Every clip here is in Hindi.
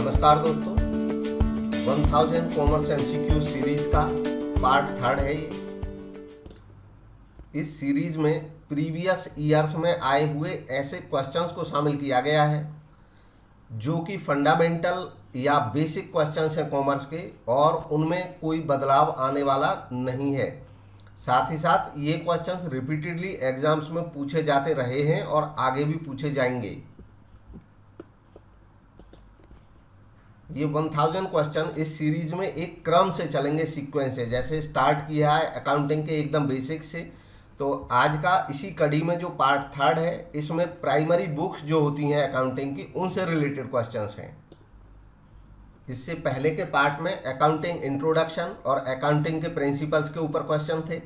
नमस्कार दोस्तों, 1000 कॉमर्स एमसीक्यू सीरीज का पार्ट 3 है ये। इस सीरीज में प्रीवियस ईयर्स में आए हुए ऐसे क्वेश्चंस को शामिल किया गया है जो कि फंडामेंटल या बेसिक क्वेश्चंस हैं कॉमर्स के, और उनमें कोई बदलाव आने वाला नहीं है। साथ ही साथ ये क्वेश्चंस रिपीटेडली एग्जाम्स में पूछे जाते रहे हैं और आगे भी पूछे जाएंगे। ये 1000 क्वेश्चन इस सीरीज में एक क्रम से चलेंगे, सीक्वेंस से। जैसे स्टार्ट किया है अकाउंटिंग के एकदम बेसिक से, तो आज का इसी कड़ी में जो पार्ट 3 है, इसमें प्राइमरी बुक्स जो होती हैं अकाउंटिंग की, उनसे रिलेटेड क्वेश्चंस हैं। इससे पहले के पार्ट में अकाउंटिंग इंट्रोडक्शन और अकाउंटिंग के प्रिंसिपल्स के ऊपर क्वेश्चन थे।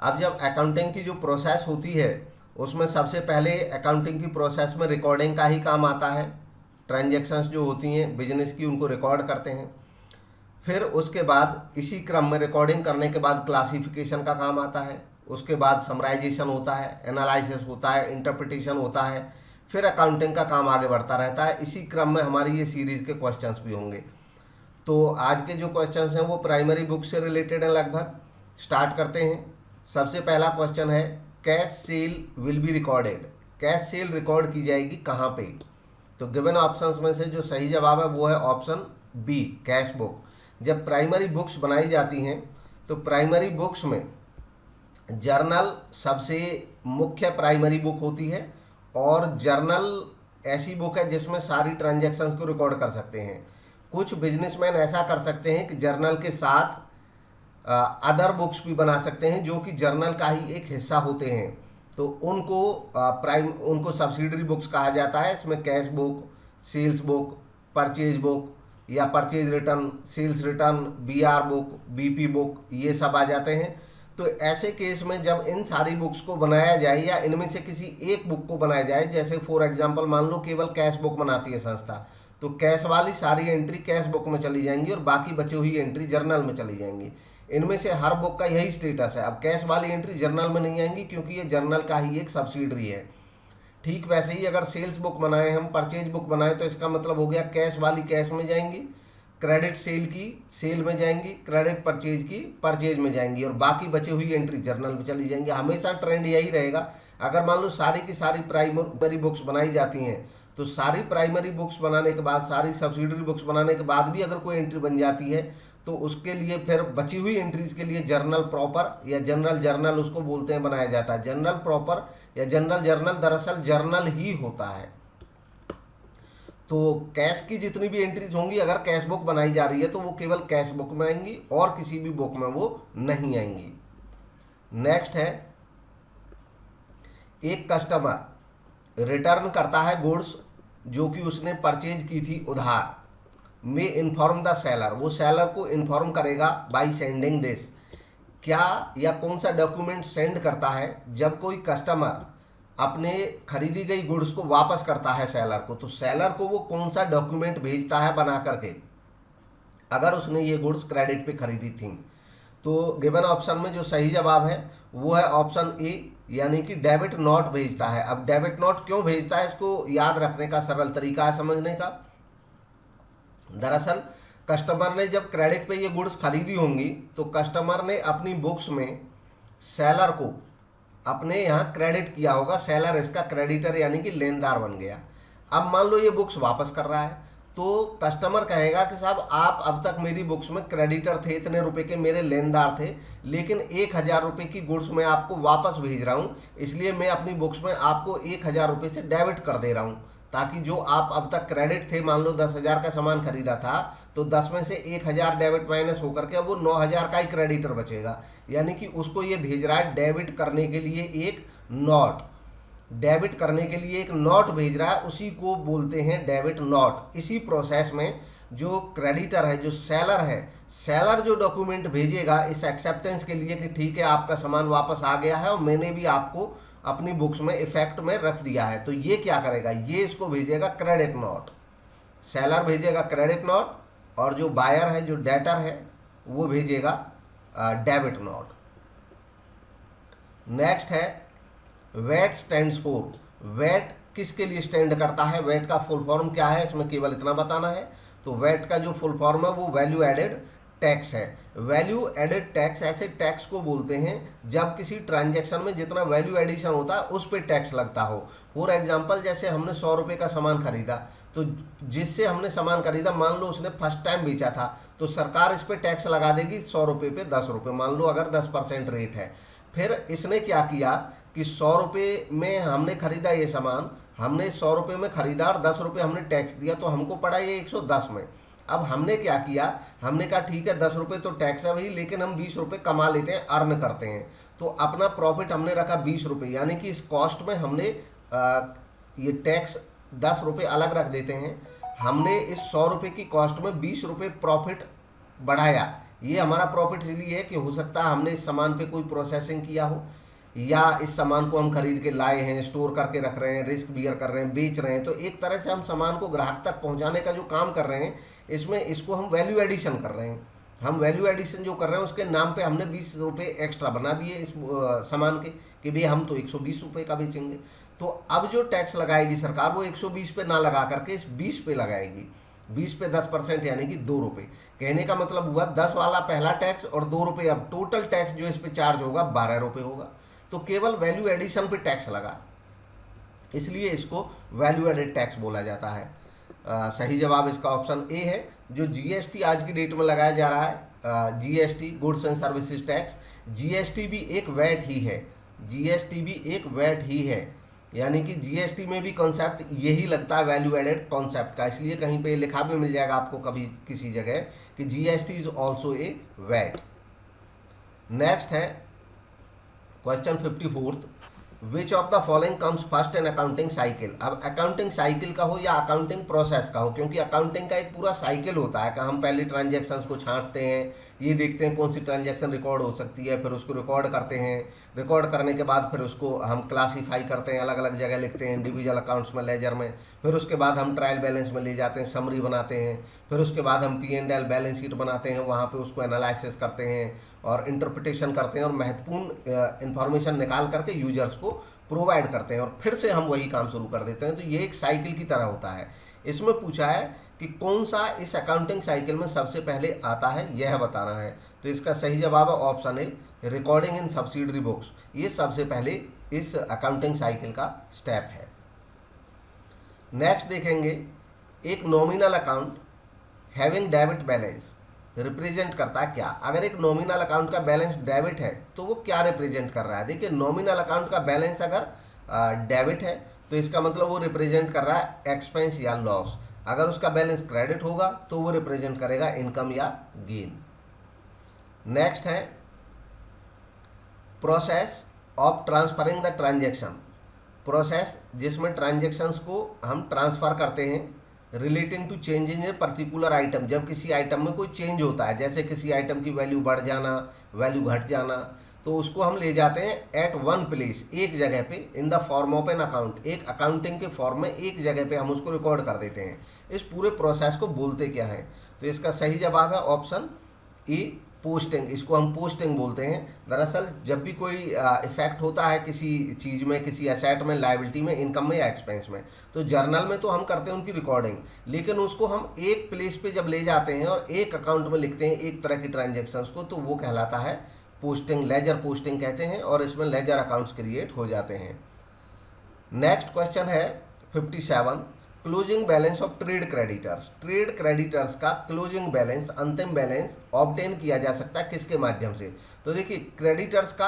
अब जब अकाउंटिंग की जो प्रोसेस होती है, उसमें सबसे पहले अकाउंटिंग की प्रोसेस में रिकॉर्डिंग का ही काम आता है। ट्रांजैक्शंस जो होती हैं बिजनेस की, उनको रिकॉर्ड करते हैं। फिर उसके बाद इसी क्रम में रिकॉर्डिंग करने के बाद क्लासिफिकेशन का काम आता है। उसके बाद समराइजेशन होता है, एनालिसिस होता है, इंटरप्रिटेशन होता है। फिर अकाउंटिंग का काम आगे बढ़ता रहता है। इसी क्रम में हमारी ये सीरीज़ के क्वेश्चंस भी होंगे। तो आज के जो क्वेश्चंस हैं वो प्राइमरी बुक से रिलेटेड हैं लगभग। स्टार्ट करते हैं। सबसे पहला क्वेश्चन है, cash cell will be recorded. Cash cell record की जाएगी कहाँ पे? तो गिवन ऑप्शंस में से जो सही जवाब है वो है ऑप्शन बी, कैश बुक। जब प्राइमरी बुक्स बनाई जाती हैं तो प्राइमरी बुक्स में जर्नल सबसे मुख्य प्राइमरी बुक होती है, और जर्नल ऐसी बुक है जिसमें सारी ट्रांजैक्शंस को रिकॉर्ड कर सकते हैं। कुछ बिजनेसमैन ऐसा कर सकते हैं कि जर्नल के साथ अदर बुक्स भी बना सकते हैं जो कि जर्नल का ही एक हिस्सा होते हैं। तो उनको सब्सिडरी बुक्स कहा जाता है। इसमें cash book, sales book, purchase book या purchase return, sales return, BR book, BP book, ये सब आ जाते हैं। तो ऐसे केस में जब इन सारी बुक्स को बनाया जाए या इनमें से किसी एक बुक को बनाया जाए, जैसे फॉर एग्जांपल मान लो केवल कैश बुक बनाती है संस्था, तो कैश वाली सारी एंट्री कैश बुक में चली जाएंगी और बाकी बची हुई एंट्री जर्नल में चली जाएंगी। इनमें से हर बुक का यही स्टेटस है। अब कैश वाली एंट्री जर्नल में नहीं आएंगी क्योंकि ये जर्नल का ही एक सब्सिडरी है। ठीक वैसे ही अगर सेल्स बुक बनाए, हम परचेज बुक बनाए, तो इसका मतलब हो गया कैश वाली कैश में जाएंगी, क्रेडिट सेल की सेल में जाएंगी, क्रेडिट परचेज की परचेज में जाएंगी, और बाकी बची हुई एंट्री जर्नल में चली जाएंगी। हमेशा ट्रेंड यही रहेगा। अगर मान लो सारी की सारी प्राइमरी बुक्स बनाई जाती हैं, तो सारी प्राइमरी बुक्स बनाने के बाद, सारी सब्सिडरी बुक्स बनाने के बाद भी अगर कोई एंट्री बन जाती है, तो उसके लिए फिर बची हुई एंट्रीज के लिए जर्नल प्रॉपर या जनरल जर्नल उसको बोलते हैं, बनाया जाता है। जनरल प्रॉपर या जनरल जर्नल दरअसल जर्नल ही होता है। तो कैश की जितनी भी एंट्रीज होंगी, अगर कैश बुक बनाई जा रही है तो वो केवल कैश बुक में आएंगी और किसी भी बुक में वो नहीं आएंगी। नेक्स्ट है, एक कस्टमर रिटर्न करता है गुड्स जो कि उसने परचेज की थी उधार, में इन्फॉर्म द सेलर। वो सेलर को इन्फॉर्म करेगा बाय सेंडिंग दिस। क्या या कौन सा डॉक्यूमेंट सेंड करता है जब कोई कस्टमर अपने खरीदी गई गुड्स को वापस करता है सेलर को? तो सेलर को वो कौन सा डॉक्यूमेंट भेजता है बना करके, अगर उसने ये गुड्स क्रेडिट पे खरीदी थी? तो गिवन ऑप्शन में जो सही जवाब है वो है ऑप्शन ए, यानी कि डेबिट नोट भेजता है। अब डेबिट नोट क्यों भेजता है, इसको याद रखने का सरल तरीका है समझने का। दरअसल कस्टमर ने जब क्रेडिट पे ये गुड्स खरीदी होंगी, तो कस्टमर ने अपनी बुक्स में सेलर को अपने यहाँ क्रेडिट किया होगा। सेलर इसका क्रेडिटर यानी कि लेनदार बन गया। अब मान लो ये बुक्स वापस कर रहा है, तो कस्टमर कहेगा कि साहब आप अब तक मेरी बुक्स में क्रेडिटर थे, इतने रुपए के मेरे लेनदार थे, लेकिन 1000 रुपये की गुड्स मैं आपको वापस भेज रहा हूँ, इसलिए मैं अपनी बुक्स में आपको 1000 रुपये से डेबिट कर दे रहा हूँ, ताकि जो आप अब तक क्रेडिट थे, मान लो 10,000 का सामान खरीदा था, तो 10 में से 1000 डेबिट माइनस होकर के अब वो 9000 का ही क्रेडिटर बचेगा। यानी कि उसको ये भेज रहा है डेबिट करने के लिए एक नोट, डेबिट करने के लिए एक नोट भेज रहा है, उसी को बोलते हैं डेबिट नोट। इसी प्रोसेस में जो क्रेडिटर है, जो सेलर है, सेलर जो डॉक्यूमेंट भेजेगा इस एक्सेप्टेंस के लिए कि ठीक है आपका सामान वापस आ गया है और मैंने भी आपको अपनी बुक्स में इफेक्ट में रख दिया है, तो ये क्या करेगा, ये इसको भेजेगा क्रेडिट नोट। सेलर भेजेगा क्रेडिट नोट, और जो बायर है, जो डेटर है, वो भेजेगा डेबिट नोट। नेक्स्ट है, वेट स्टैंड्स फॉर। वेट किसके लिए स्टैंड करता है, वेट का फुल फॉर्म क्या है, इसमें केवल इतना बताना है। तो वैट का जो फुल फॉर्म है वो वैल्यू एडेड टैक्स है। वैल्यू एडेड टैक्स ऐसे टैक्स को बोलते हैं जब किसी ट्रांजैक्शन में जितना वैल्यू एडिशन होता है उस पर टैक्स लगता हो। फॉर एग्जांपल जैसे हमने 100 रुपये का सामान खरीदा, तो जिससे हमने सामान खरीदा मान लो उसने फर्स्ट टाइम बेचा था, तो सरकार इस पर टैक्स लगा देगी 100 रुपये पे 10 रुपये, मान लो अगर 10% रेट है। फिर इसने क्या किया कि 100 रुपये में हमने खरीदा ये सामान, हमने 100 रुपये में खरीदा और 10 रुपये हमने टैक्स दिया, तो हमको पड़ा ये 110 में। अब हमने क्या किया, हमने कहा ठीक है 10 रुपये तो टैक्स है भाई, लेकिन हम 20 रुपये कमा लेते हैं, अर्न करते हैं। तो अपना प्रॉफिट हमने रखा 20 रुपये, यानी कि इस कॉस्ट में हमने ये टैक्स 10 रुपये अलग रख देते हैं। हमने इस 100 रुपये की कॉस्ट में 20 रुपये प्रॉफिट बढ़ाया। ये हमारा प्रॉफिट इसलिए है कि हो सकता है हमने इस सामान पे कोई प्रोसेसिंग किया हो, या इस सामान को हम खरीद के लाए हैं, स्टोर करके रख रहे हैं, रिस्क बियर कर रहे हैं, बेच रहे हैं। तो एक तरह से हम सामान को ग्राहक तक पहुंचाने का जो काम कर रहे हैं, इसमें इसको हम वैल्यू एडिशन कर रहे हैं। हम वैल्यू एडिशन जो कर रहे हैं उसके नाम पे हमने 20 रुपये एक्स्ट्रा बना दिए इस सामान के, कि भाई हम तो 120 रुपये का बेचेंगे। तो अब जो टैक्स लगाएगी सरकार वो 120 पे ना लगा करके इस 20 पे लगाएगी। 20 पे 10% यानी कि 2 रुपये। कहने का मतलब हुआ 10 वाला पहला टैक्स और 2 रुपये, अब टोटल टैक्स जो इस पे चार्ज होगा 12 रुपये होगा। तो केवल वैल्यू एडिशन पे टैक्स लगा, इसलिए इसको वैल्यू एडेड टैक्स बोला जाता है। सही जवाब इसका ऑप्शन ए है। जो जीएसटी आज की डेट में लगाया जा रहा है, GST goods and services tax, GST भी एक वैट ही है। जीएसटी भी एक वैट ही है, यानी कि जीएसटी में भी कॉन्सेप्ट यही लगता है वैल्यू एडेड कॉन्सेप्ट का। इसलिए कहीं पे लिखा भी मिल जाएगा आपको कभी किसी जगह कि GST is also a VAT. Next है question 54, which of the following comes first in accounting cycle. अब अकाउंटिंग साइकिल का हो या अकाउंटिंग प्रोसेस का हो, क्योंकि अकाउंटिंग का एक पूरा साइकिल होता है कि हम पहले ट्रांजैक्शंस को छांटते हैं, ये देखते हैं कौन सी ट्रांजैक्शन रिकॉर्ड हो सकती है, फिर उसको रिकॉर्ड करते हैं, रिकॉर्ड करने के बाद फिर उसको हम क्लासीफाई करते हैं, अलग अलग जगह लिखते हैं, इंडिविजुअल अकाउंट्स में, लेजर में, फिर उसके बाद हम ट्रायल बैलेंस में ले जाते हैं, समरी बनाते हैं, फिर उसके बाद हम P&L बैलेंस शीट बनाते हैं, वहाँ पे उसको एनालिसिस करते हैं और इंटरप्रिटेशन करते हैं और महत्वपूर्ण इंफॉर्मेशन निकाल करके यूजर्स को प्रोवाइड करते हैं और फिर से हम वही काम शुरू कर देते हैं। तो ये एक साइकिल की तरह होता है। इसमें पूछा है कि कौन सा इस अकाउंटिंग साइकिल में सबसे पहले आता है, यह बताना है। तो इसका सही जवाब है option A, recording in subsidiary books. ये सबसे पहले इस अकाउंटिंग साइकिल का स्टेप है। नेक्स्ट देखेंगे, एक nominal account having debit balance represent करता है क्या। अगर एक नॉमिनल अकाउंट का बैलेंस डेबिट है तो वो क्या रिप्रेजेंट कर रहा है। देखिए, नॉमिनल अकाउंट का बैलेंस अगर डेबिट है तो इसका मतलब वो रिप्रेजेंट कर रहा है एक्सपेंस या लॉस। अगर उसका बैलेंस क्रेडिट होगा तो वो रिप्रेजेंट करेगा इनकम या गेन। नेक्स्ट है process of transferring the transaction. Process जिसमें ट्रांजेक्शन्स को हम ट्रांसफर करते हैं relating to change in a particular item. जब किसी आइटम में कोई चेंज होता है, जैसे किसी आइटम की वैल्यू बढ़ जाना, वैल्यू घट जाना, तो उसको हम ले जाते हैं एट वन प्लेस, एक जगह पे, in the form of an account. एक अकाउंटिंग के फॉर्म में एक जगह पे हम उसको रिकॉर्ड कर देते हैं। इस पूरे प्रोसेस को बोलते क्या है। तो इसका सही जवाब है ऑप्शन ए, पोस्टिंग। इसको हम पोस्टिंग बोलते हैं। दरअसल जब भी कोई इफेक्ट होता है किसी चीज़ में, किसी एसेट में, लायबिलिटी में, इनकम में या एक्सपेंस में, तो जर्नल में तो हम करते हैं उनकी रिकॉर्डिंग, लेकिन उसको हम एक प्लेस पे जब ले जाते हैं और एक अकाउंट में लिखते हैं एक तरह की ट्रांजेक्शन्स को, तो वो कहलाता है पोस्टिंग। लेजर पोस्टिंग कहते हैं और इसमें लेजर अकाउंट्स क्रिएट हो जाते हैं। नेक्स्ट क्वेश्चन है 57, closing balance of trade creditors. Trade creditors का क्लोजिंग बैलेंस, अंतिम बैलेंस ऑब्टेन किया जा सकता है किसके माध्यम से। तो देखिए, क्रेडिटर्स का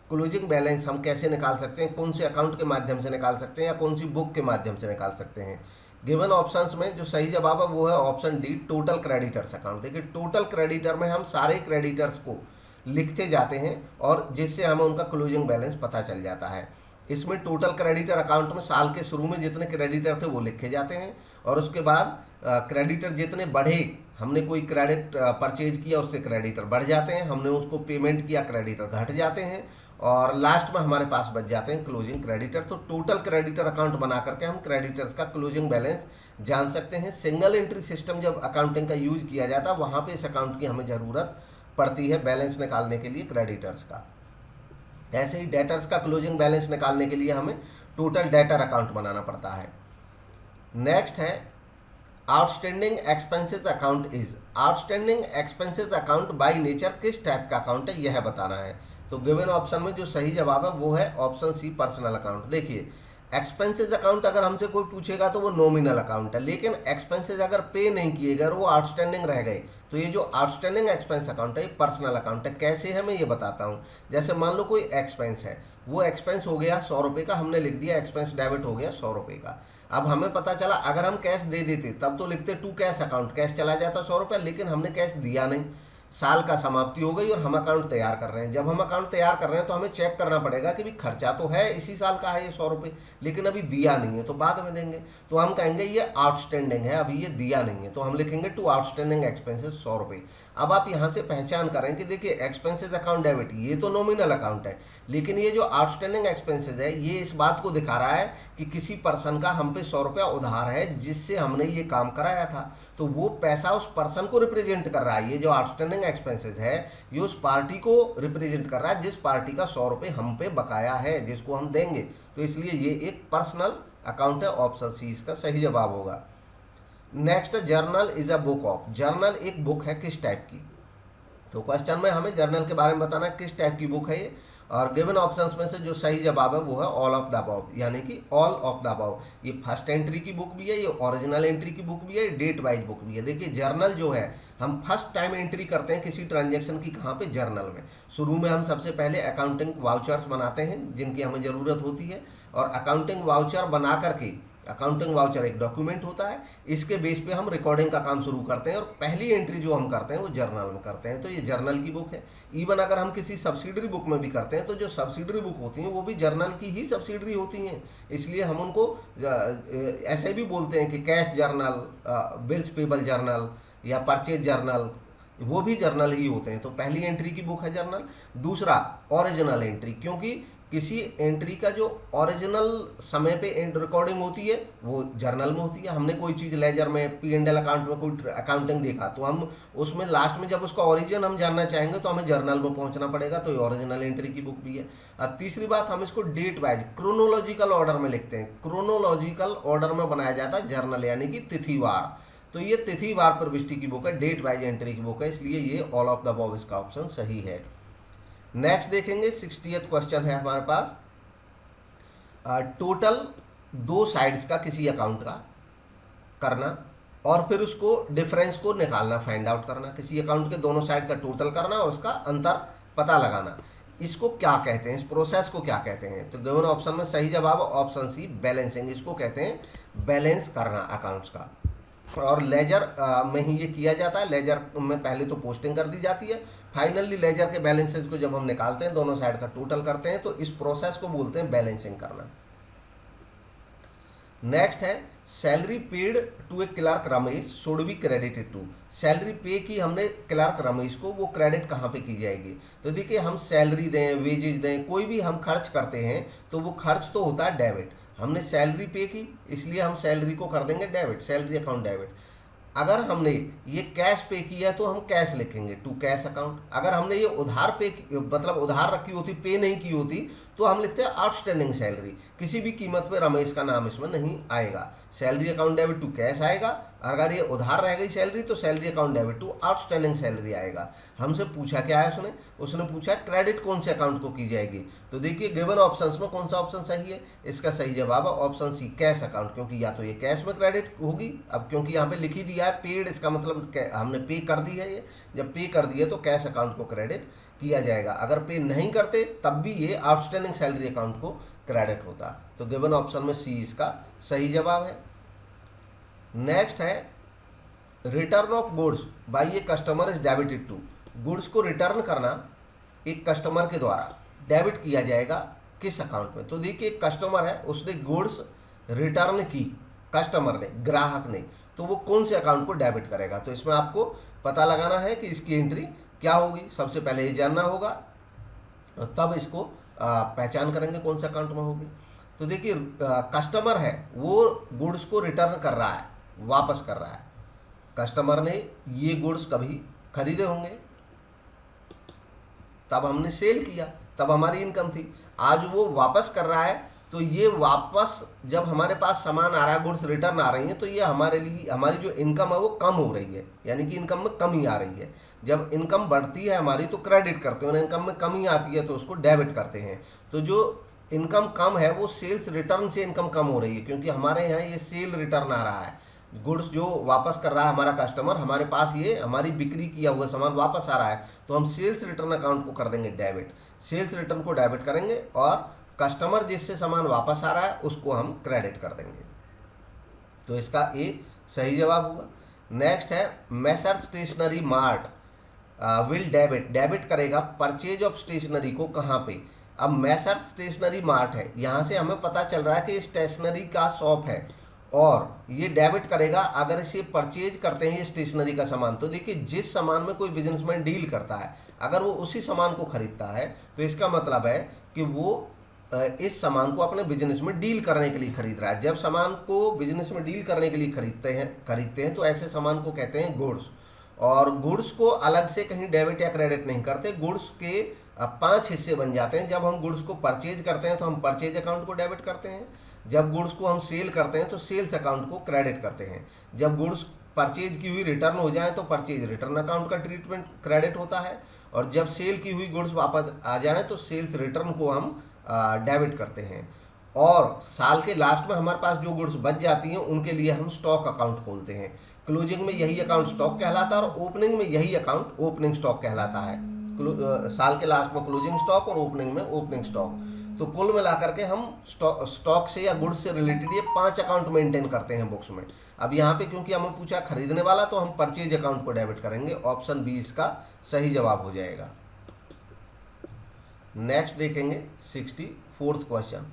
क्लोजिंग बैलेंस हम कैसे निकाल सकते हैं, कौन से अकाउंट के माध्यम से निकाल सकते हैं या कौन सी बुक के माध्यम से निकाल सकते हैं। गिवन ऑप्शंस में जो सही जवाब है वो है option D, total creditors account. देखिए, टोटल क्रेडिटर में हम सारे क्रेडिटर्स को लिखते जाते हैं और जिससे हमें उनका क्लोजिंग बैलेंस पता चल जाता है। इसमें टोटल क्रेडिटर अकाउंट में साल के शुरू में जितने क्रेडिटर थे वो लिखे जाते हैं और उसके बाद क्रेडिटर जितने बढ़े, हमने कोई क्रेडिट परचेज किया उससे क्रेडिटर बढ़ जाते हैं, हमने उसको पेमेंट किया क्रेडिटर घट जाते हैं और लास्ट में हमारे पास बच जाते हैं क्लोजिंग क्रेडिटर। तो टोटल क्रेडिटर अकाउंट बना करके हम क्रेडिटर्स का क्लोजिंग बैलेंस जान सकते हैं। सिंगल एंट्री सिस्टम जब अकाउंटिंग का यूज किया जाता है वहाँ पर इस अकाउंट की हमें ज़रूरत पड़ती है बैलेंस निकालने के लिए क्रेडिटर्स का। ऐसे ही डेटर्स का क्लोजिंग बैलेंस निकालने के लिए हमें टोटल डेटर अकाउंट बनाना पड़ता है। नेक्स्ट है outstanding expenses account is, outstanding expenses account by nature किस टाइप का अकाउंट है यह बताना है। तो गिवन ऑप्शन में जो सही जवाब है वो है ऑप्शन सी पर्सनल अकाउंट। देखिए एक्सपेंसेस अकाउंट अगर हमसे कोई पूछेगा तो वो नॉमिनल अकाउंट है, लेकिन एक्सपेंसेस अगर पे नहीं किए गए वो आउटस्टैंडिंग रह गए तो ये जो आउटस्टैंडिंग एक्सपेंस अकाउंट है ये पर्सनल अकाउंट है। कैसे है मैं ये बताता हूँ। जैसे मान लो कोई एक्सपेंस है, वो एक्सपेंस हो गया 100 रुपये का, हमने लिख दिया एक्सपेंस डेबिट हो गया 100 रुपये का। अब हमें पता चला अगर हम कैश दे देते तब तो लिखते टू कैश अकाउंट, कैश चला जाता 100 रुपये, लेकिन हमने कैश दिया नहीं, साल का समाप्ति हो गई और हम अकाउंट तैयार कर रहे हैं। जब हम अकाउंट तैयार कर रहे हैं तो हमें चेक करना पड़ेगा कि भी खर्चा तो है इसी साल का है ये 100 रुपये, लेकिन अभी दिया नहीं है तो बाद में देंगे, तो हम कहेंगे ये आउटस्टैंडिंग है, अभी ये दिया नहीं है, तो हम लिखेंगे टू आउटस्टैंडिंग एक्सपेंसेस 100 रुपये। अब आप यहाँ से पहचान करें कि देखिए एक्सपेंसेस अकाउंट डेबिट ये तो नॉमिनल अकाउंट है, लेकिन ये जो आउटस्टैंडिंग एक्सपेंसेस है ये इस बात को दिखा रहा है कि किसी पर्सन का हम पे 100 रुपया उधार है जिससे हमने ये काम कराया था, तो वो पैसा उस पर्सन को रिप्रेजेंट कर रहा है। ये जो आउटस्टैंडिंग एक्सपेंसेस है ये उस पार्टी को रिप्रेजेंट कर रहा है जिस पार्टी का 100 रुपये हम पे बकाया है, जिसको हम देंगे, तो इसलिए ये एक पर्सनल अकाउंट है। ऑप्शन सी इसका सही जवाब होगा। Next, journal is a book of, journal एक बुक है किस टाइप की। तो क्वेश्चन में हमें जर्नल के बारे में बताना है किस टाइप की बुक है ये, और गिवन ऑप्शंस में से जो सही जवाब है वो है ऑल ऑफ द अबव, यानी कि ऑल ऑफ द अबव। ये फर्स्ट एंट्री की बुक भी है, ये ओरिजिनल एंट्री की बुक भी है, डेट वाइज बुक भी है। देखिए जर्नल जो है हम फर्स्ट टाइम एंट्री करते हैं किसी ट्रांजेक्शन की, कहाँ पे, जर्नल में। शुरू में हम सबसे पहले अकाउंटिंग वाउचर्स बनाते हैं जिनकी हमें ज़रूरत होती है, और अकाउंटिंग वाउचर बना करके, अकाउंटिंग वाउचर एक डॉक्यूमेंट होता है, इसके बेस पे हम रिकॉर्डिंग का काम शुरू करते हैं और पहली एंट्री जो हम करते हैं वो जर्नल में करते हैं, तो ये जर्नल की बुक है। इवन अगर हम किसी सब्सिडरी बुक में भी करते हैं तो जो सब्सिडरी बुक होती हैं वो भी जर्नल की ही सब्सिडरी होती हैं, इसलिए हम उनको ऐसे भी बोलते हैं कि cash journal, bills payable journal या परचेज जर्नल, वो भी जर्नल ही होते हैं। तो पहली एंट्री की बुक है जर्नल। दूसरा ओरिजिनल एंट्री, क्योंकि किसी एंट्री का जो ओरिजिनल समय पे रिकॉर्डिंग होती है वो जर्नल में होती है। हमने कोई चीज़ लेजर में, P&L अकाउंट में कोई अकाउंटिंग देखा तो हम उसमें लास्ट में जब उसका ओरिजिन हम जानना चाहेंगे तो हमें जर्नल में पहुंचना पड़ेगा, तो ये ओरिजिनल एंट्री की बुक भी है। और तीसरी बात, हम इसको डेट वाइज क्रोनोलॉजिकल ऑर्डर में लिखते हैं, क्रोनोलॉजिकल ऑर्डर में बनाया जाता है जर्नल, यानी कि तिथिवार। तो ये तिथिवार प्रविष्टि की बुक है, डेट वाइज एंट्री की बुक है, इसलिए ये ऑल ऑफ द अबव इसका ऑप्शन सही है। नेक्स्ट देखेंगे 60th क्वेश्चन है हमारे पास। टोटल 2 साइड्स का किसी अकाउंट का करना और फिर उसको डिफरेंस को निकालना, फाइंड आउट करना। किसी अकाउंट के दोनों साइड का टोटल करना और उसका अंतर पता लगाना, इसको क्या कहते हैं, इस प्रोसेस को क्या कहते हैं। तो गिवन ऑप्शन में सही जवाब ऑप्शन सी बैलेंसिंग, इसको कहते हैं बैलेंस करना अकाउंट्स का। और लेजर में ही ये किया जाता है। लेजर में पहले तो पोस्टिंग कर दी जाती है, फाइनली लेजर के बैलेंसेस को जब हम निकालते हैं, दोनों साइड का टोटल करते हैं, तो इस प्रोसेस को बोलते हैं बैलेंसिंग करना। नेक्स्ट है salary paid to a clerk Ramesh should be credited to, salary pay की हमने क्लर्क रमेश को, वो क्रेडिट कहाँ पे की जाएगी। तो देखिए हम सैलरी दें, वेजेज दें, कोई भी हम खर्च करते हैं तो वो खर्च तो होता है डेबिट। हमने सैलरी पे की इसलिए हम सैलरी को कर देंगे डेबिट, सैलरी अकाउंट डेबिट। अगर हमने ये कैश पे किया तो हम कैश लिखेंगे टू कैश अकाउंट। अगर हमने ये उधार पे मतलब उधार रखी होती, पे नहीं की होती, तो हम लिखते हैं आउटस्टैंडिंग सैलरी। किसी भी कीमत पे रमेश का नाम इसमें नहीं आएगा, salary account debit to cash आएगा। अगर ये उधार रह गई सैलरी तो salary account debit to outstanding salary आएगा। हमसे पूछा क्या है, उसने पूछा क्रेडिट कौन से अकाउंट को की जाएगी। तो देखिए गिवन ऑप्शंस में कौन सा ऑप्शन सही है, इसका सही जवाब है ऑप्शन सी कैश अकाउंट, क्योंकि या तो ये कैश में क्रेडिट होगी, अब क्योंकि यहाँ पे लिखी दिया है पेड, इसका मतलब हमने पे कर दी है, ये जब पे कर दी है तो कैश अकाउंट को क्रेडिट किया जाएगा। अगर पे नहीं करते तब भी ये आउटस्टैंडिंग सैलरी अकाउंट को क्रेडिट होता। तो गिवन ऑप्शन में सी इसका सही जवाब है। नेक्स्ट है return of goods by a customer is debited to, goods को रिटर्न करना एक कस्टमर के द्वारा डेबिट किया जाएगा किस अकाउंट में। तो देखिए एक कस्टमर है, उसने गुड्स रिटर्न की, कस्टमर ने, ग्राहक ने, तो वो कौन से अकाउंट को डेबिट करेगा। तो इसमें आपको पता लगाना है कि इसकी एंट्री क्या होगी। सबसे पहले ये जानना होगा और तब इसको पहचान करेंगे कौन से अकाउंट में होगी। तो देखिए कस्टमर है, वो गुड्स को रिटर्न कर रहा है, वापस कर रहा है। कस्टमर ने ये गुड्स कभी खरीदे होंगे, तब हमने सेल किया, तब हमारी इनकम थी। आज वो वापस कर रहा है तो ये वापस जब हमारे पास सामान आ रहा है, गुड्स रिटर्न आ रही हैं, तो ये हमारे लिए हमारी जो इनकम है वो कम हो रही है, यानी कि इनकम में कमी आ रही है। जब इनकम बढ़ती है हमारी तो क्रेडिट करते हैं, और इनकम में कमी आती है तो उसको डेबिट करते हैं। तो जो इनकम कम है वो सेल्स रिटर्न से इनकम कम हो रही है, क्योंकि हमारे यहाँ ये सेल रिटर्न आ रहा है, गुड्स जो वापस कर रहा है हमारा कस्टमर, हमारे पास ये हमारी बिक्री किया हुआ सामान वापस आ रहा है, तो हम सेल्स रिटर्न अकाउंट को कर देंगे डेबिट। सेल्स रिटर्न को डेबिट करेंगे और कस्टमर जिससे सामान वापस आ रहा है उसको हम क्रेडिट कर देंगे। तो इसका ए सही जवाब हुआ। नेक्स्ट है मैसर स्टेशनरी मार्ट विल डेबिट करेगा परचेज ऑफ स्टेशनरी को कहाँ पे। अब मैसर स्टेशनरी मार्ट है, यहाँ से हमें पता चल रहा है कि स्टेशनरी का शॉप है और ये डेबिट करेगा अगर इसे परचेज करते हैं ये स्टेशनरी का सामान। तो देखिए जिस सामान में कोई बिजनेसमैन डील करता है अगर वो उसी सामान को खरीदता है तो इसका मतलब है कि वो इस सामान को अपने बिजनेस में डील करने के लिए खरीद रहा है। जब सामान को बिजनेस में डील करने के लिए खरीदते हैं तो ऐसे सामान को कहते हैं गुड्स। और गुड्स को अलग से कहीं डेबिट या क्रेडिट नहीं करते, गुड्स के 5 हिस्से बन जाते हैं। जब हम गुड्स को परचेज करते हैं तो हम परचेज अकाउंट को डेबिट करते हैं, जब गुड्स को हम सेल करते हैं तो सेल्स अकाउंट को क्रेडिट करते हैं, जब गुड्स परचेज की हुई रिटर्न हो जाए तो परचेज रिटर्न अकाउंट का ट्रीटमेंट क्रेडिट होता है, और जब सेल की हुई गुड्स वापस आ जाए तो सेल्स रिटर्न को हम डेबिट करते हैं। और साल के लास्ट में हमारे पास जो गुड्स बच जाती हैं उनके लिए हम स्टॉक अकाउंट खोलते हैं। क्लोजिंग में यही अकाउंट स्टॉक कहलाता है और ओपनिंग में यही अकाउंट ओपनिंग स्टॉक कहलाता है। साल के लास्ट में क्लोजिंग स्टॉक और ओपनिंग में ओपनिंग स्टॉक। तो कुल मिलाकर के हम स्टॉक से या गुड्स से रिलेटेड ये 5 अकाउंट मेंटेन करते हैं बुक्स में। अब यहाँ पे क्योंकि हमें पूछा खरीदने वाला तो हम परचेज अकाउंट को डेबिट करेंगे। ऑप्शन बी इसका सही जवाब हो जाएगा। नेक्स्ट देखेंगे 64th क्वेश्चन।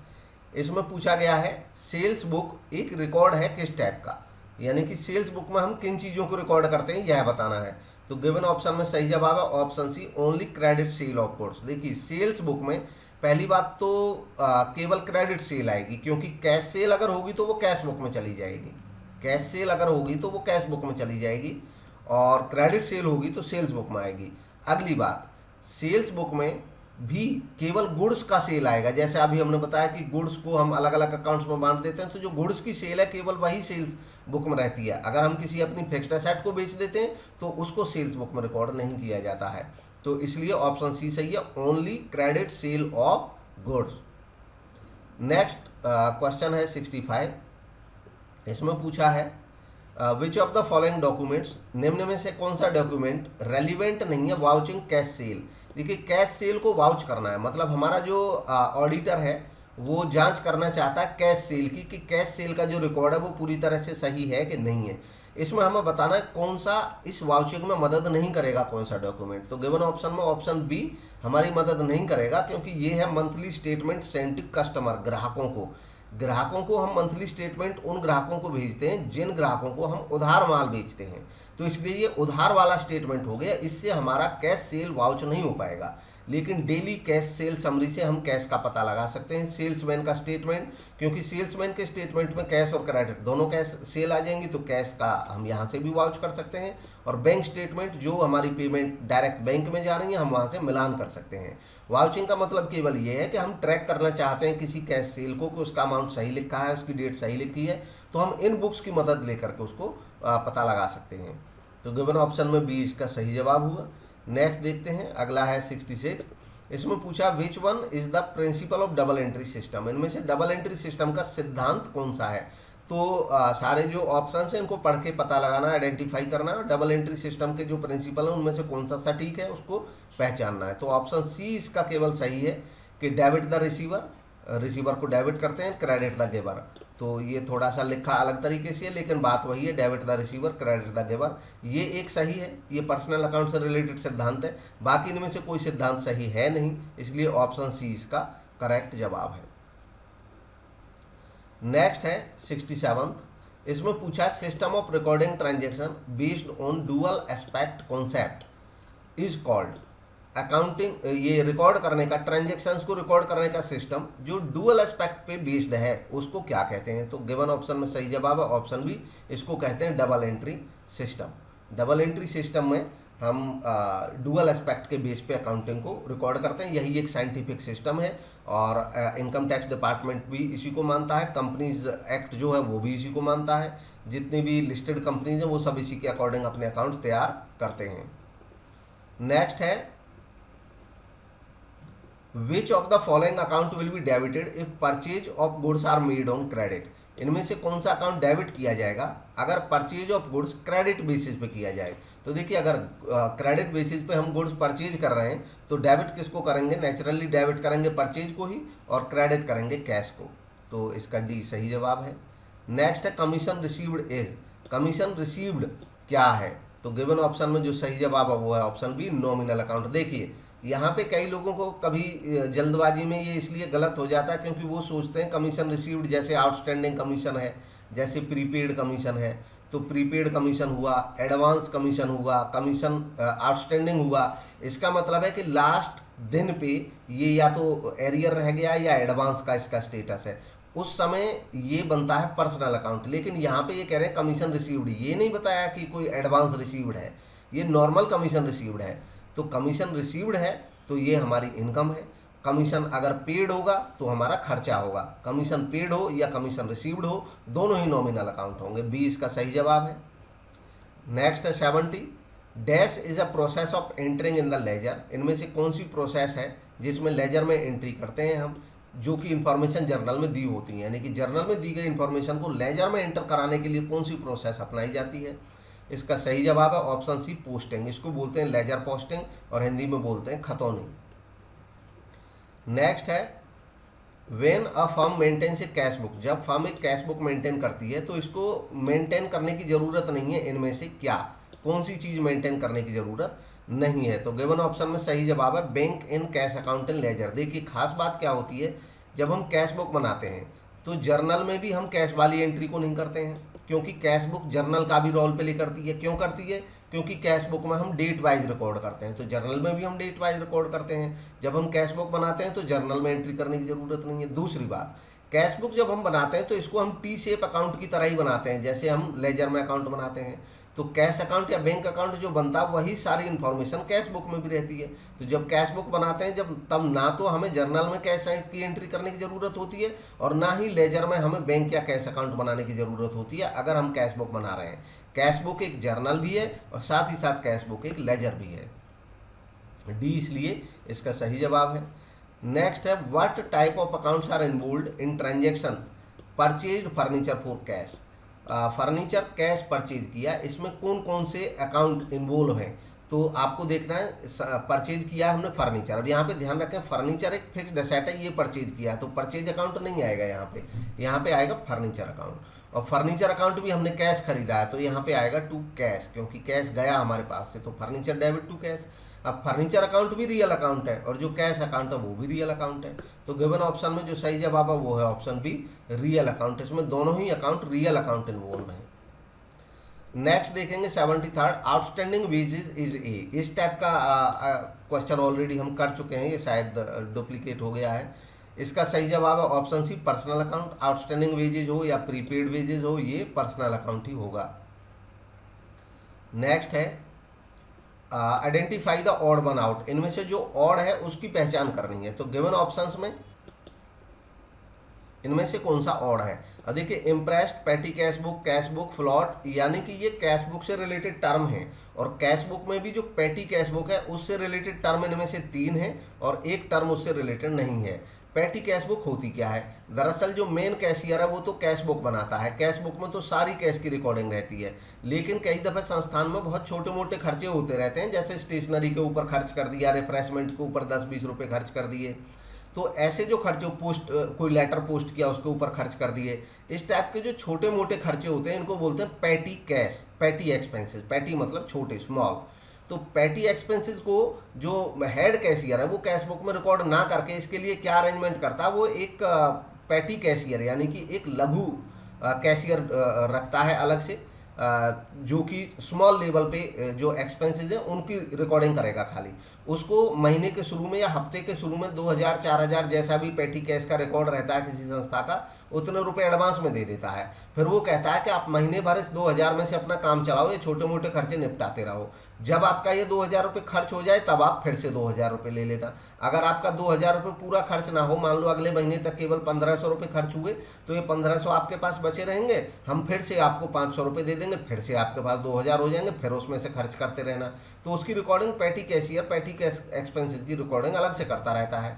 इसमें पूछा गया है सेल्स बुक एक रिकॉर्ड है किस टाइप का, यानी कि सेल्स बुक में हम किन चीज़ों को रिकॉर्ड करते हैं यह बताना है। तो गिवन ऑप्शन में सही जवाब है option C only credit sale of goods. देखिए सेल्स बुक में पहली बात तो केवल क्रेडिट सेल आएगी, क्योंकि कैश सेल अगर होगी तो वो कैश बुक में चली जाएगी, कैश सेल अगर होगी तो वो कैश बुक में चली जाएगी, और क्रेडिट सेल होगी तो सेल्स बुक में आएगी। अगली बात, सेल्स बुक में भी केवल गुड्स का सेल आएगा। जैसे अभी हमने बताया कि गुड्स को हम अलग अलग अकाउंट्स में बांट देते हैं, तो जो गुड्स की सेल है केवल वही सेल्स बुक में रहती है। अगर हम किसी अपनी फिक्स्ड एसेट को बेच देते हैं तो उसको सेल्स बुक में रिकॉर्ड नहीं किया जाता है। तो इसलिए ऑप्शन सी सही है, only credit sale of goods. Next question है 65। इसमें पूछा है which of the following documents, निम्न में से कौन सा डॉक्यूमेंट रेलिवेंट नहीं है वाउचिंग कैश सेल। देखिए कैश सेल को वाउच करना है, मतलब हमारा जो ऑडिटर है वो जांच करना चाहता है कैश सेल की कि कैश सेल का जो रिकॉर्ड है वो पूरी तरह से सही है कि नहीं है। इसमें हमें बताना है कौन सा इस वाउचिंग में मदद नहीं करेगा, कौन सा डॉक्यूमेंट। तो गिवन ऑप्शन में ऑप्शन बी हमारी मदद नहीं करेगा, क्योंकि ये है monthly statement sent to customer, ग्राहकों को हम मंथली स्टेटमेंट उन ग्राहकों को भेजते हैं जिन ग्राहकों को हम उधार माल बेचते हैं। तो इसलिए ये उधार वाला स्टेटमेंट हो गया, इससे हमारा कैश सेल वाउच नहीं हो पाएगा। लेकिन डेली कैश सेल समरी से हम कैश का पता लगा सकते हैं। सेल्समैन का स्टेटमेंट, क्योंकि सेल्समैन के स्टेटमेंट में कैश और क्रेडिट दोनों कैश सेल आ जाएंगी, तो कैश का हम यहाँ से भी वाउच कर सकते हैं। और बैंक स्टेटमेंट, जो हमारी पेमेंट डायरेक्ट बैंक में जा रही है, हम वहाँ से मिलान कर सकते हैं। वाउचिंग का मतलब केवल ये है कि हम ट्रैक करना चाहते हैं किसी कैश सेल को कि उसका अमाउंट सही लिखा है, उसकी डेट सही लिखी है, तो हम इन बुक्स की मदद लेकर के उसको पता लगा सकते हैं। तो गिवन ऑप्शन में बी इसका सही जवाब हुआ। नेक्स्ट देखते हैं, अगला है 66। इसमें पूछा which one is the principle of double entry system. इनमें से डबल एंट्री सिस्टम का सिद्धांत कौन सा है। तो सारे जो ऑप्शन हैं इनको पढ़ के पता लगाना, आइडेंटिफाई करना, डबल एंट्री सिस्टम के जो प्रिंसिपल हैं उनमें से कौन सा सटीक है उसको पहचानना है। तो ऑप्शन सी इसका केवल सही है कि डेबिट द रिसीवर, रिसीवर को डेबिट करते हैं, क्रेडिट द गिवर। तो ये थोड़ा सा लिखा अलग तरीके से है, लेकिन बात वही है, debit the receiver credit the giver. ये एक सही है, ये पर्सनल अकाउंट से रिलेटेड सिद्धांत है। बाकी इनमें से कोई सिद्धांत सही है नहीं, इसलिए ऑप्शन सी इसका करेक्ट जवाब है। नेक्स्ट है 67। इसमें पूछा system of recording transaction based on dual aspect concept is called. Accounting, ये रिकॉर्ड करने का, ट्रांजेक्शन्स को रिकॉर्ड करने का सिस्टम जो डुअल एस्पेक्ट पे बेस्ड है उसको क्या कहते हैं। तो गिवन ऑप्शन में सही जवाब है ऑप्शन बी, इसको कहते हैं double entry system. Double entry system में हम डुअल एस्पेक्ट के बेस पे अकाउंटिंग को रिकॉर्ड करते हैं। यही एक साइंटिफिक सिस्टम है और इनकम टैक्स डिपार्टमेंट भी इसी को मानता है, कंपनीज एक्ट जो है वो भी इसी को मानता है, जितनी भी लिस्टेड कंपनीज हैं वो सब इसी के अकॉर्डिंग अपने अकाउंट्स तैयार करते हैं। नेक्स्ट है which of the following account will be debited if purchase of goods are made on credit. इनमें से कौन सा अकाउंट डेबिट किया जाएगा अगर purchase of goods credit basis पे किया जाए। तो देखिए अगर क्रेडिट बेसिस पे हम गुड्स परचेज कर रहे हैं तो डेबिट किसको करेंगे, नेचुरली डेबिट करेंगे परचेज को ही और क्रेडिट करेंगे कैश को। तो इसका डी सही जवाब है। नेक्स्ट है commission received is. Commission received क्या है, तो गिवन ऑप्शन में जो सही जवाब है वो है ऑप्शन बी नॉमिनल अकाउंट। देखिए यहाँ पे कई लोगों को कभी जल्दबाजी में ये इसलिए गलत हो जाता है क्योंकि वो सोचते हैं कमीशन रिसीव्ड जैसे आउटस्टैंडिंग कमीशन है, जैसे प्रीपेड कमीशन है, तो प्रीपेड कमीशन हुआ, एडवांस कमीशन हुआ, कमीशन आउटस्टैंडिंग हुआ। इसका मतलब है कि लास्ट दिन पे ये या तो एरियर रह गया या एडवांस का इसका स्टेटस है, उस समय ये बनता है पर्सनल अकाउंट। लेकिन यहाँ पे ये कह रहे हैं कमीशन रिसीव्ड, ये नहीं बताया कि कोई एडवांस रिसीव्ड है, ये नॉर्मल कमीशन रिसीव्ड है। तो कमीशन रिसीव्ड है तो ये हमारी इनकम है। कमीशन अगर पेड होगा तो हमारा खर्चा होगा। कमीशन पेड हो या कमीशन रिसीव्ड हो दोनों ही नॉमिनल अकाउंट होंगे। बी इसका सही जवाब है। नेक्स्ट है 70 dash is a process of entering in the ledger. इनमें से कौन सी प्रोसेस है जिसमें लेजर में एंट्री करते हैं हम, जो कि इंफॉर्मेशन जर्नल में दी होती है, यानी कि जर्नल में दी गई इंफॉर्मेशन को लेजर में एंटर कराने के लिए कौन सी प्रोसेस अपनाई जाती है। इसका सही जवाब है ऑप्शन सी पोस्टिंग। इसको बोलते हैं लेजर पोस्टिंग और हिंदी में बोलते हैं खतौनी। नेक्स्ट है when a firm maintains a cash book. जब फर्म एक कैश बुक मेंटेन करती है तो इसको मेंटेन करने की जरूरत नहीं है। इनमें से क्या, कौन सी चीज मेंटेन करने की जरूरत नहीं है, तो गिवन ऑप्शन में सही जवाब है bank in cash account and ledger. देखिए खास बात क्या होती है, जब हम कैश बुक बनाते हैं तो जर्नल में भी हम कैश वाली एंट्री को नहीं करते हैं, क्योंकि कैश बुक जर्नल का भी रोल प्ले करती है। क्यों करती है, क्योंकि कैश बुक में हम डेट वाइज रिकॉर्ड करते हैं, तो जर्नल में भी हम डेट वाइज रिकॉर्ड करते हैं। जब हम कैश बुक बनाते हैं तो जर्नल में एंट्री करने की जरूरत नहीं है। दूसरी बात, कैश बुक जब हम बनाते हैं तो इसको हम टी शेप अकाउंट की तरह ही बनाते हैं जैसे हम लेजर में अकाउंट बनाते हैं। तो कैश अकाउंट या बैंक अकाउंट जो बनता है वही सारी इन्फॉर्मेशन कैश बुक में भी रहती है। तो जब कैश बुक बनाते हैं जब, तब ना तो हमें जर्नल में कैश की एंट्री करने की ज़रूरत होती है और ना ही लेजर में हमें बैंक या कैश अकाउंट बनाने की ज़रूरत होती है अगर हम कैश बुक बना रहे हैं। कैश बुक एक जर्नल भी है और साथ ही साथ कैश बुक एक लेजर भी है। डी इसलिए इसका सही जवाब है। नेक्स्ट है what type of accounts are involved in transaction purchased furniture for cash. Furniture cash purchase किया, इसमें कौन कौन से अकाउंट इन्वॉल्व हैं, तो आपको देखना है। परचेज किया है हमने फर्नीचर, अब यहाँ पे ध्यान रखें फर्नीचर एक फिक्स्ड एसेट है, ये परचेज किया तो परचेज अकाउंट नहीं आएगा यहाँ पे आएगा फर्नीचर अकाउंट। और फर्नीचर अकाउंट भी हमने कैश खरीदा है तो यहाँ पे आएगा टू कैश, क्योंकि कैश गया हमारे पास से, तो फर्नीचर डेबिट टू कैश। अब फर्नीचर अकाउंट भी रियल अकाउंट है और जो कैश अकाउंट है वो भी रियल अकाउंट है। तो गिवन ऑप्शन में जो सही जवाब है वो है ऑप्शन बी रियल अकाउंट। इसमें दोनों ही अकाउंट रियल अकाउंट इन्वॉल्व हैं। नेक्स्ट देखेंगे 73 आउटस्टैंडिंग वेजेस इज ए। इस टाइप का क्वेश्चन ऑलरेडी हम कर चुके हैं, ये शायद डुप्लीकेट हो गया है। इसका सही जवाब है option C personal account. Outstanding wages हो या प्रीपेड वेजेज हो ये पर्सनल अकाउंट ही होगा। नेक्स्ट है identify the odd one out. इनमें से जो ऑड है उसकी पहचान करनी है, तो गिवन ऑप्शंस में इनमें से कौन सा ऑड है। अब देखिए इम्प्रेस्ड, पेटी कैश बुक, फ्लॉट, यानी कि ये कैश बुक से रिलेटेड टर्म है और कैश बुक में भी जो पेटी कैश बुक है उससे रिलेटेड टर्म इनमें से 3 है और एक टर्म उससे रिलेटेड नहीं है। पेटी कैश बुक होती क्या है, दरअसल जो मेन कैशियर है वो तो कैश बुक बनाता है, कैश बुक में तो सारी कैश की रिकॉर्डिंग रहती है। लेकिन कई दफ़े संस्थान में बहुत छोटे मोटे खर्चे होते रहते हैं, जैसे स्टेशनरी के ऊपर खर्च कर दिया, रिफ्रेशमेंट के ऊपर 10-20 रुपये खर्च कर दिए, तो ऐसे जो खर्चे पोस्ट कोई लेटर पोस्ट किया उसके ऊपर खर्च कर दिए, इस टाइप के जो छोटे मोटे खर्चे होते हैं इनको बोलते हैं पेटी कैश, पेटी एक्सपेंसेस। पेटी मतलब छोटे, स्मॉल। तो पेटी एक्सपेंसेस को जो हेड कैशियर है वो कैश बुक में रिकॉर्ड ना करके इसके लिए क्या अरेंजमेंट करता है, वो एक पेटी कैशियर यानी कि एक लघु कैशियर रखता है अलग से, जो कि स्मॉल लेवल पे जो एक्सपेंसेस हैं उनकी रिकॉर्डिंग करेगा खाली। उसको महीने के शुरू में या हफ्ते के शुरू में 2000-4000 जैसा भी पेटी कैश का रिकॉर्ड रहता है किसी संस्था का, उतने रुपए एडवांस में दे देता है। फिर वो कहता है कि आप महीने भर इस 2,000 में से अपना काम चलाओ, ये छोटे मोटे खर्चे निपटाते रहो। जब आपका ये 2,000 रुपये खर्च हो जाए तब आप फिर से 2,000 रुपये ले लेना। अगर आपका 2,000 रुपये पूरा खर्च ना हो, मान लो अगले महीने तक केवल 1,500 रुपये खर्च हुए, तो ये 1,500 आपके पास बचे रहेंगे, हम फिर से आपको 500 रुपये दे देंगे, फिर से आपके पास 2,000 हो जाएंगे, फिर उसमें से खर्च करते रहना। तो उसकी रिकॉर्डिंग पेटी कैशियर पेटी एक्सपेंसेस की रिकॉर्डिंग अलग से करता रहता है।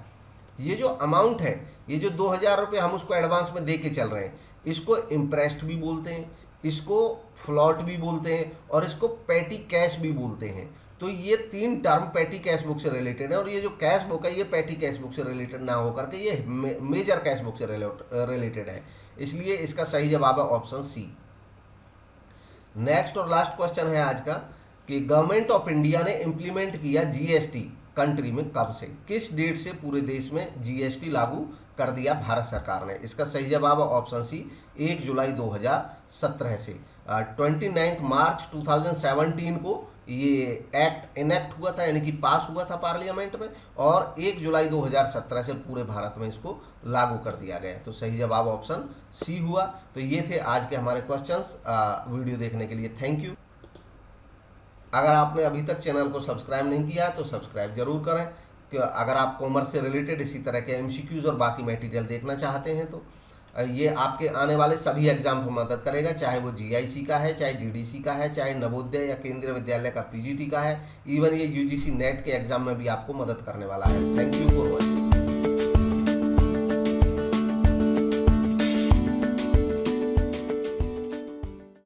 ये जो अमाउंट है, ये जो 2,000 रुपये हम उसको एडवांस में दे के चल रहे हैं, इसको इम्प्रेस्ड भी बोलते हैं, इसको फ्लॉट भी बोलते हैं, और इसको पेटी कैश भी बोलते हैं। तो ये 3 टर्म पेटी कैश बुक से रिलेटेड है, और ये जो कैश बुक है ये पेटी कैश बुक से रिलेटेड ना होकर के ये मेजर कैश बुक से रिलेटेड है, इसलिए इसका सही जवाब है ऑप्शन सी। नेक्स्ट और लास्ट क्वेश्चन है आज का कि गवर्नमेंट ऑफ इंडिया ने इम्प्लीमेंट किया जीएसटी कंट्री में कब से, किस डेट से पूरे देश में जीएसटी लागू कर दिया भारत सरकार ने। इसका सही जवाब है ऑप्शन सी 1 जुलाई 2017 से। 29 मार्च 2017 को ये एक्ट इनेक्ट हुआ था, यानी कि पास हुआ था पार्लियामेंट में, और 1 जुलाई 2017 से पूरे भारत में इसको लागू कर दिया गया। तो सही जवाब ऑप्शन सी हुआ। तो ये थे आज के हमारे क्वेश्चंस। वीडियो देखने के लिए थैंक यू। अगर आपने अभी तक चैनल को सब्सक्राइब नहीं किया है तो सब्सक्राइब जरूर करें, कि अगर आप कॉमर्स से रिलेटेड इसी तरह के एमसीक्यूज और बाकी मटेरियल देखना चाहते हैं तो ये आपके आने वाले सभी एग्जाम को मदद करेगा, चाहे वो जीआईसी का है, चाहे जीडीसी का है, चाहे नवोदय या केंद्रीय विद्यालय का पीजीटी का है, इवन ये यूजीसी नेट के एग्जाम में भी आपको मदद करने वाला है। Thank you for watching.